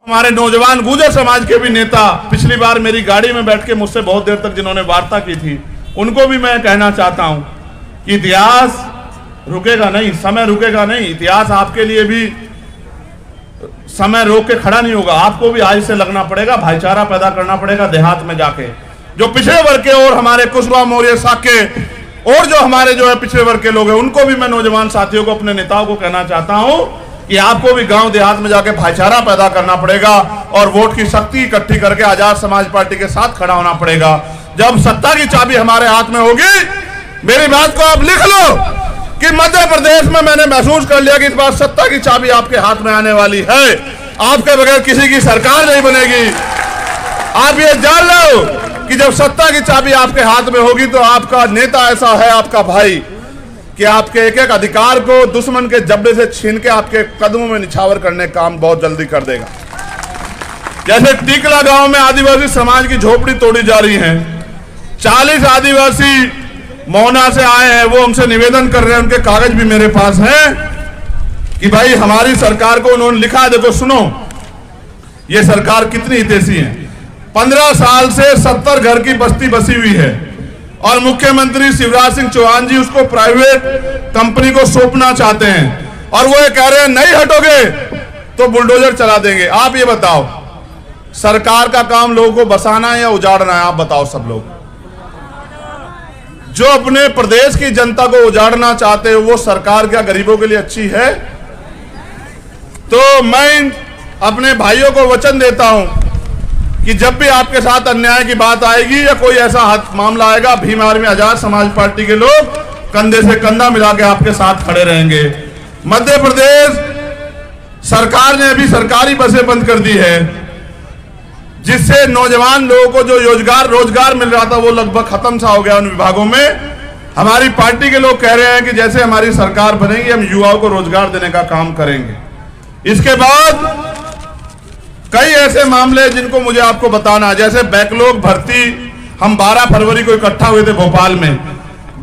हमारे नौजवान गुर्जर समाज के भी नेता पिछली बार मेरी गाड़ी में बैठ के मुझसे बहुत देर तक जिन्होंने वार्ता की थी, उनको भी मैं कहना चाहता हूं कि इतिहास रुकेगा नहीं, समय रुकेगा नहीं। इतिहास आपके लिए भी समय रोक के खड़ा नहीं होगा। आपको भी आज से लगना पड़ेगा, भाईचारा पैदा करना पड़ेगा देहात में जाके। जो पिछड़े वर्ग के और हमारे कुशवाहा मौर्य साके और जो हमारे जो है पिछड़े वर्ग के लोग हैं, उनको भी मैं नौजवान साथियों को, अपने नेताओं को कहना चाहता हूं कि आपको भी गांव देहात में जाके भाईचारा पैदा करना पड़ेगा और वोट की शक्ति इकट्ठी करके आजाद समाज पार्टी के साथ खड़ा होना पड़ेगा। जब सत्ता की चाबी हमारे हाथ में होगी, मेरी बात को आप लिख लो कि मध्य प्रदेश में मैंने महसूस कर लिया कि इस बार सत्ता की चाबी आपके हाथ में आने वाली है। आपके बगैर किसी की सरकार नहीं बनेगी। आप ये जान लो कि जब सत्ता की चाबी आपके हाथ में होगी तो आपका नेता ऐसा है, आपका भाई, कि आपके एक एक अधिकार को दुश्मन के जब्बे से छीन के आपके कदमों में निछावर करने का काम बहुत जल्दी कर देगा। जैसे टीकला गांव में आदिवासी समाज की झोपड़ी तोड़ी जा रही है, 40 आदिवासी मोहना से आए हैं, वो हमसे निवेदन कर रहे हैं, उनके कागज भी मेरे पास हैं कि भाई हमारी सरकार को उन्होंने लिखा है, देखो सुनो ये सरकार कितनी हितैषी है। 15 साल से 70 घर की बस्ती बसी हुई है और मुख्यमंत्री शिवराज सिंह चौहान जी उसको प्राइवेट कंपनी को सौंपना चाहते हैं और वो ये कह रहे हैं नहीं हटोगे तो बुलडोजर चला देंगे। आप ये बताओ, सरकार का काम लोगों को बसाना है या उजाड़ना है? आप बताओ सब लोग। जो अपने प्रदेश की जनता को उजाड़ना चाहते हो वो सरकार क्या गरीबों के लिए अच्छी है? तो मैं अपने भाइयों को वचन देता हूं कि जब भी आपके साथ अन्याय की बात आएगी या कोई ऐसा मामला आएगा, भीम आर्मी आजाद समाज पार्टी के लोग कंधे से कंधा मिला के आपके साथ खड़े रहेंगे। मध्य प्रदेश सरकार ने अभी सरकारी बसें बंद कर दी है, जिससे नौजवान लोगों को जो रोजगार मिल रहा था वो लगभग खत्म सा हो गया उन विभागों में। हमारी पार्टी के लोग कह रहे हैं कि जैसे हमारी सरकार बनेगी हम युवाओं को रोजगार देने का काम करेंगे। इसके बाद कई ऐसे मामले जिनको मुझे आपको बताना, जैसे बैकलॉग भर्ती, हम 12 फरवरी को इकट्ठा हुए थे भोपाल में।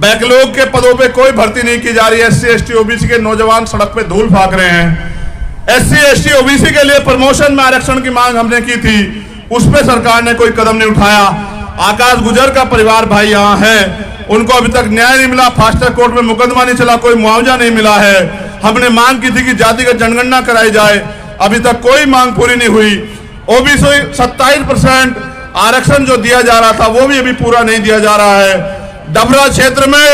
बैकलॉग के पदों पे कोई भर्ती नहीं की जा रही है। SC ST OBC के नौजवान सड़क पे धूल फाक रहे हैं। SC ST OBC के लिए प्रमोशन में आरक्षण की मांग हमने की थी, उस पर सरकार ने कोई कदम नहीं उठाया। आकाश गुजर का परिवार भाई यहाँ है, उनको अभी तक न्याय नहीं मिला, फास्ट ट्रैक कोर्ट में मुकदमा नहीं चला, कोई मुआवजा नहीं मिला है। हमने मांग की थी कि जातिगत जनगणना कराई जाए, अभी तक कोई मांग पूरी नहीं हुई। OBC 27% आरक्षण जो दिया जा रहा था वो भी अभी पूरा नहीं दिया जा रहा है। डबरा क्षेत्र में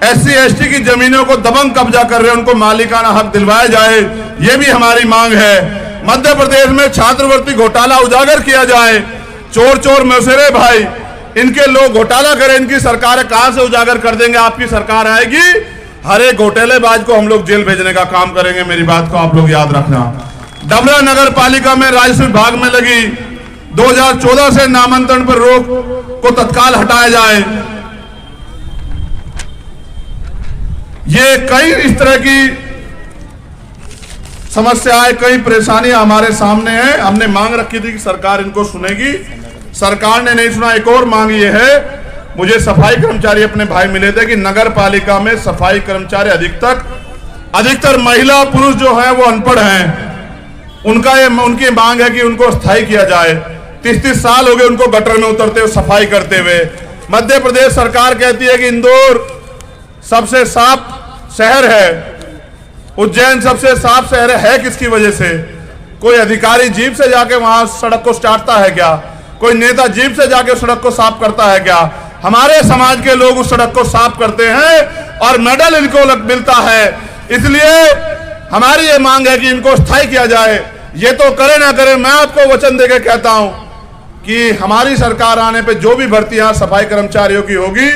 SC ST की जमीनों को दबंग कब्जा कर रहे हैं, उनको मालिकाना हक दिलवाया जाए, ये भी हमारी मांग है। मध्य प्रदेश में छात्रवृत्ति घोटाला उजागर किया जाए। चोर चोर मौसेरे भाई, इनके लोग घोटाला करें, इनकी सरकार कहां से उजागर कर देंगे? आपकी सरकार आएगी, हर एक घोटालेबाज को हम लोग जेल भेजने का काम करेंगे। मेरी बात को आप लोग याद रखना। डबरा नगर पालिका में राजस्व विभाग में लगी 2014 से नामांतरण पर रोक को तत्काल हटाया जाए। ये कई इस तरह की समस्याएं, कई परेशानियां हमारे सामने हैं। हमने मांग रखी थी कि सरकार इनको सुनेगी, सरकार ने नहीं सुना। एक और मांग ये है, मुझे सफाई कर्मचारी अपने भाई मिले थे कि नगर पालिका में सफाई कर्मचारी अधिकतर महिला पुरुष जो है वो अनपढ़ हैं। उनकी मांग है कि उनको स्थायी किया जाए। 30-30 साल हो गए उनको गटर में उतरते हुए, सफाई करते हुए। मध्य प्रदेश सरकार कहती है कि इंदौर सबसे साफ शहर है, उज्जैन सबसे साफ शहर है। किसकी वजह से? कोई अधिकारी जीप से जाके वहां सड़क को चाटता है क्या? कोई नेता जीप से जाके सड़क को साफ करता है क्या? हमारे समाज के लोग उस सड़क को साफ करते हैं और मेडल इनको मिलता है। इसलिए हमारी ये मांग है कि इनको स्थायी किया जाए। ये तो करे ना करे, मैं आपको वचन देके कहता हूं कि हमारी सरकार आने पे जो भी भर्ती यहां सफाई कर्मचारियों की होगी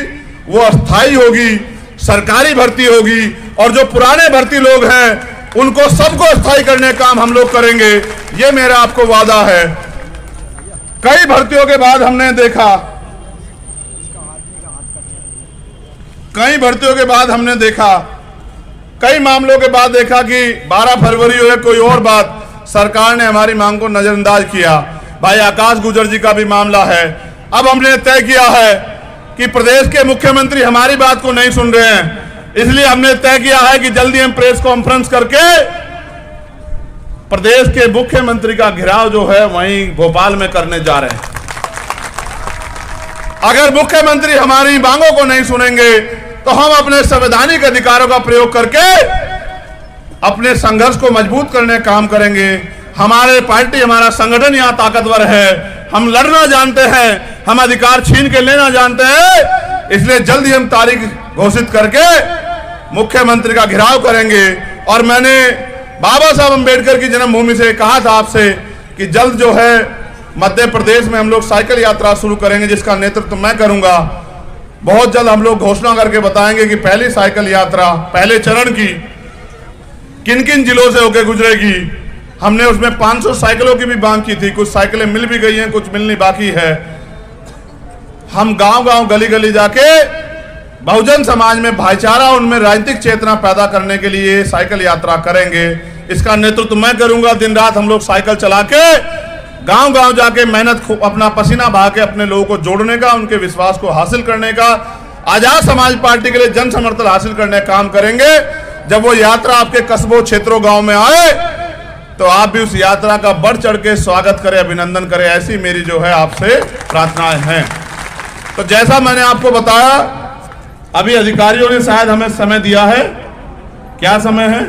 वो अस्थायी होगी, सरकारी भर्ती होगी। और जो पुराने भर्ती लोग हैं उनको सबको स्थायी करने का काम हम लोग करेंगे, ये मेरा आपको वादा है। कई भर्तियों के बाद हमने देखा, कई मामलों के बाद देखा कि 12 फरवरी हो या कोई और बात, सरकार ने हमारी मांग को नजरअंदाज किया। भाई आकाश गुजर जी का भी मामला है। अब हमने तय किया है कि प्रदेश के मुख्यमंत्री हमारी बात को नहीं सुन रहे हैं, इसलिए हमने तय किया है कि जल्दी हम प्रेस कॉन्फ्रेंस करके प्रदेश के मुख्यमंत्री का घेराव जो है वहीं भोपाल में करने जा रहे हैं। अगर मुख्यमंत्री हमारी मांगों को नहीं सुनेंगे तो हम अपने संवैधानिक अधिकारों का प्रयोग करके अपने संघर्ष को मजबूत करने का काम करेंगे। हमारे पार्टी, हमारा संगठन यहां ताकतवर है, हम लड़ना जानते हैं, हम अधिकार छीन के लेना जानते हैं। इसलिए जल्दी हम तारीख घोषित करके मुख्यमंत्री का घेराव करेंगे। और मैंने बाबा साहब अंबेडकर की जन्मभूमि से कहा था आपसे कि जल्द जो है मध्य प्रदेश में हम लोग साइकिल यात्रा शुरू करेंगे, जिसका नेतृत्व मैं करूंगा। बहुत जल्द हम लोग घोषणा करके बताएंगे कि पहली साइकिल यात्रा पहले चरण की किन किन जिलों से होकर गुजरेगी। हमने उसमें 500 साइकिलों की भी मांग की थी, कुछ साइकिलें मिल भी गई हैं, कुछ मिलनी बाकी है। हम गांव-गांव, गली-गली जाके बहुजन समाज में भाईचारा, उनमें राजनीतिक चेतना पैदा करने के लिए साइकिल यात्रा करेंगे। इसका नेतृत्व मैं करूंगा। दिन रात हम लोग साइकिल चला के गांव-गांव जाके मेहनत, अपना पसीना बहा के अपने लोगों को जोड़ने का, उनके विश्वास को हासिल करने का, आजाद समाज पार्टी के लिए जन समर्थन हासिल करने का काम करेंगे। जब वो यात्रा आपके कस्बों, क्षेत्रों, गांव में आए तो आप भी उस यात्रा का बढ़ चढ़ के स्वागत करें, अभिनंदन करें। ऐसी मेरी जो है आपसे प्रार्थनाएं हैं। तो जैसा मैंने आपको बताया, अभी अधिकारियों ने शायद हमें समय दिया है। क्या समय है?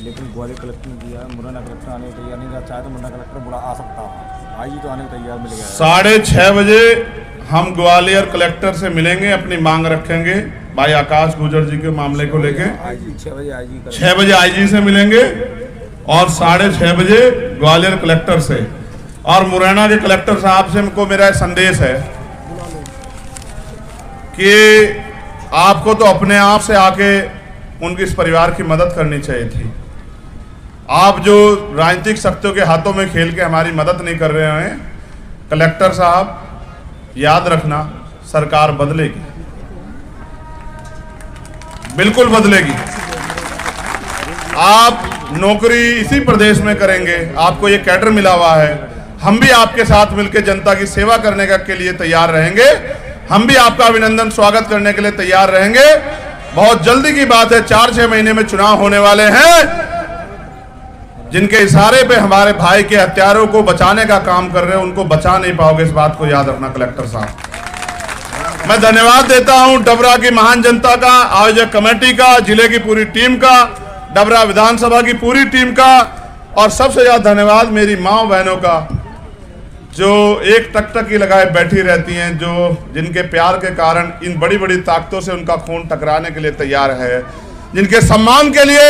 लेकिन ग्वालियर कलेक्टर ने दिया, मुरैना कलेक्टर आने को तैयार नहीं रहा। चाहे तो मुरैना कलेक्टर बुला आ सकता है, आई तो आने को तैयार मिल गया। 6:30 बजे हम ग्वालियर कलेक्टर से मिलेंगे, अपनी मांग रखेंगे भाई आकाश गुर्जर जी के मामले को लेके। 6 बजे आईजी से मिलेंगे और 6:30 बजे ग्वालियर कलेक्टर से। और मुरैना के कलेक्टर साहब से को मेरा संदेश है कि आपको तो अपने आप से आके उनकी इस परिवार की मदद करनी चाहिए थी। आप जो राजनीतिक शक्तियों के हाथों में खेल के हमारी मदद नहीं कर रहे हैं। कलेक्टर साहब, याद रखना, सरकार बदलेगी, बिल्कुल बदलेगी। आप नौकरी इसी प्रदेश में करेंगे, आपको ये कैडर मिला हुआ है। हम भी आपके साथ मिलकर जनता की सेवा करने के लिए तैयार रहेंगे। हम भी आपका अभिनंदन, स्वागत करने के लिए तैयार रहेंगे। बहुत जल्दी की बात है, 4-6 महीने में चुनाव होने वाले हैं। जिनके इशारे पे हमारे भाई के हत्यारों को बचाने का काम कर रहे हैं, उनको बचा नहीं पाओगे, इस बात को याद रखना कलेक्टर साहब। मैं धन्यवाद देता हूं डबरा की महान जनता का, आयोजक कमेटी का, जिले की पूरी टीम का, डबरा विधानसभा की पूरी टीम का, और सबसे ज्यादा धन्यवाद मेरी माँ बहनों का, जो एक टकटकी लगाए बैठी रहती हैं, जो जिनके प्यार के कारण इन बड़ी बड़ी ताकतों से उनका खून टकराने के लिए तैयार है, जिनके सम्मान के लिए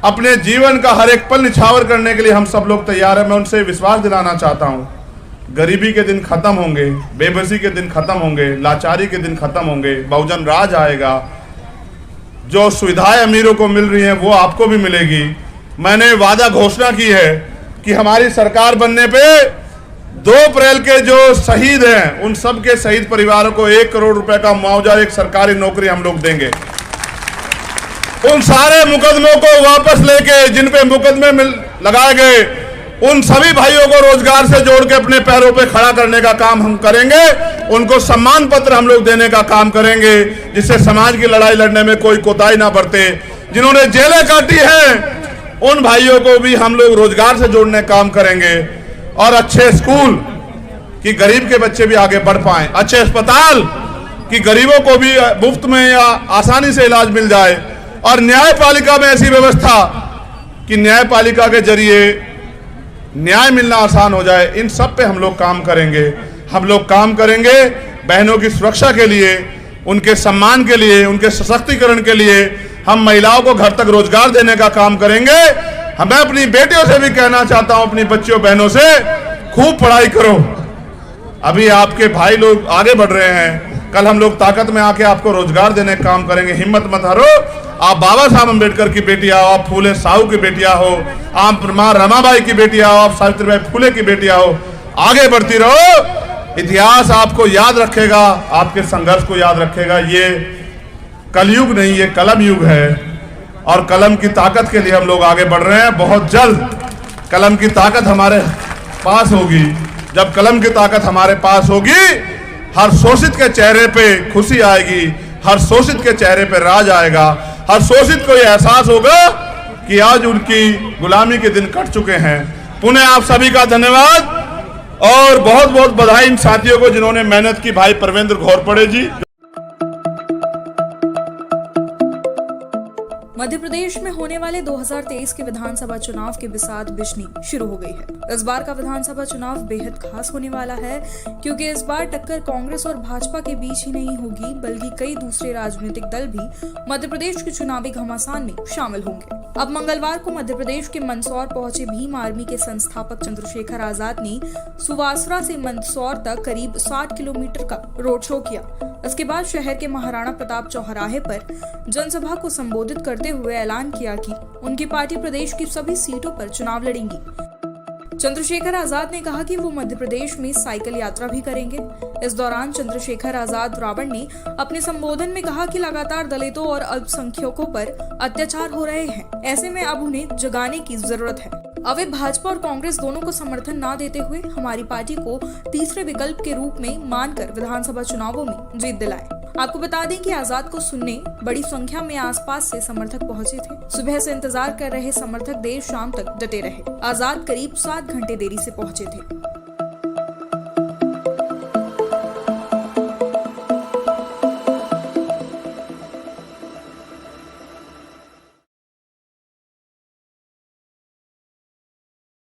अपने जीवन का हर एक पल निछावर करने के लिए हम सब लोग तैयार हैं। मैं उनसे विश्वास दिलाना चाहता हूं, गरीबी के दिन खत्म होंगे, बेबसी के दिन खत्म होंगे, लाचारी के दिन खत्म होंगे, बहुजन राज आएगा। जो सुविधाएं अमीरों को मिल रही हैं वो आपको भी मिलेगी। मैंने वादा घोषणा की है कि हमारी सरकार बनने पे 2 अप्रैल के जो शहीद हैं उन सब के शहीद परिवारों को 1 करोड़ रुपए का मुआवजा, एक सरकारी नौकरी हम लोग देंगे। उन सारे मुकदमों को वापस लेके, जिन पे मुकदमे लगाए गए, उन सभी भाइयों को रोजगार से जोड़ के अपने पैरों पे खड़ा करने का काम हम करेंगे। उनको सम्मान पत्र हम लोग देने का काम करेंगे, जिससे समाज की लड़ाई लड़ने में कोई कोताही ना बरते। जिन्होंने जेलें काटी हैं उन भाइयों को भी हम लोग रोजगार से जोड़ने का काम करेंगे। और अच्छे स्कूल कि गरीब के बच्चे भी आगे बढ़ पाएं, अच्छे अस्पताल कि गरीबों को भी मुफ्त में या आसानी से इलाज मिल जाए, और न्यायपालिका में ऐसी व्यवस्था कि न्यायपालिका के जरिए न्याय मिलना आसान हो जाए। इन सब पे हम लोग काम करेंगे। हम लोग काम करेंगे बहनों की सुरक्षा के लिए, उनके सम्मान के लिए, उनके सशक्तिकरण के लिए। हम महिलाओं को घर तक रोजगार देने का काम करेंगे। मैं अपनी बेटियों से भी कहना चाहता हूं, अपनी बच्चियों बहनों से, खूब पढ़ाई करो। अभी आपके भाई लोग आगे बढ़ रहे हैं, कल हम लोग ताकत में आके आपको रोजगार देने का काम करेंगे। हिम्मत मत हारो। आप बाबा साहब अंबेडकर की बेटियां हो, आप फूले साहू की बेटियां हो, आप मां रमाबाई की बेटियां हो, आप सावित्रीबाई फूले की बेटियां हो, आगे बढ़ती रहो। इतिहास आपको याद रखेगा, आपके संघर्ष को याद रखेगा। ये कलयुग नहीं, ये कलम युग है, और कलम की ताकत के लिए हम लोग आगे बढ़ रहे हैं। बहुत जल्द कलम की ताकत हमारे पास होगी। जब कलम की ताकत हमारे पास होगी, हर शोषित के चेहरे पे खुशी आएगी, हर शोषित के चेहरे पे राज आएगा, हर शोषित को यह एहसास होगा कि आज उनकी गुलामी के दिन कट चुके हैं। पुनः आप सभी का धन्यवाद और बहुत बहुत बधाई इन साथियों को जिन्होंने मेहनत की। भाई परवेंद्र घोरपड़े जी। मध्य प्रदेश में होने वाले 2023 के विधानसभा चुनाव की बिसात बिछनी शुरू हो गई है। इस बार का विधानसभा चुनाव बेहद खास होने वाला है, क्योंकि इस बार टक्कर कांग्रेस और भाजपा के बीच ही नहीं होगी, बल्कि कई दूसरे राजनीतिक दल भी मध्य प्रदेश के चुनावी घमासान में शामिल होंगे। अब मंगलवार को मध्य प्रदेश के मंदसौर पहुंचे भीम आर्मी के संस्थापक चंद्रशेखर आजाद ने सुवासरा से मंदसौर तक करीब 60 किलोमीटर का रोड शो किया। इसके बाद शहर के महाराणा प्रताप चौराहे पर जनसभा को संबोधित करते हुए ऐलान किया कि उनकी पार्टी प्रदेश की सभी सीटों पर चुनाव लड़ेंगी। चंद्रशेखर आजाद ने कहा कि वो मध्य प्रदेश में साइकिल यात्रा भी करेंगे। इस दौरान चंद्रशेखर आजाद रावण ने अपने संबोधन में कहा कि लगातार दलितों और अल्पसंख्यकों पर अत्याचार हो रहे हैं, ऐसे में अब उन्हें जगाने की जरूरत है। अब वे भाजपा और कांग्रेस दोनों को समर्थन न देते हुए हमारी पार्टी को तीसरे विकल्प के रूप में मानकर विधानसभा चुनावों में जीत दिलाए। आपको बता दें कि आजाद को सुनने बड़ी संख्या में आसपास से समर्थक पहुंचे थे। सुबह से इंतजार कर रहे समर्थक देर शाम तक डटे रहे। आजाद करीब 7 घंटे देरी से पहुंचे थे।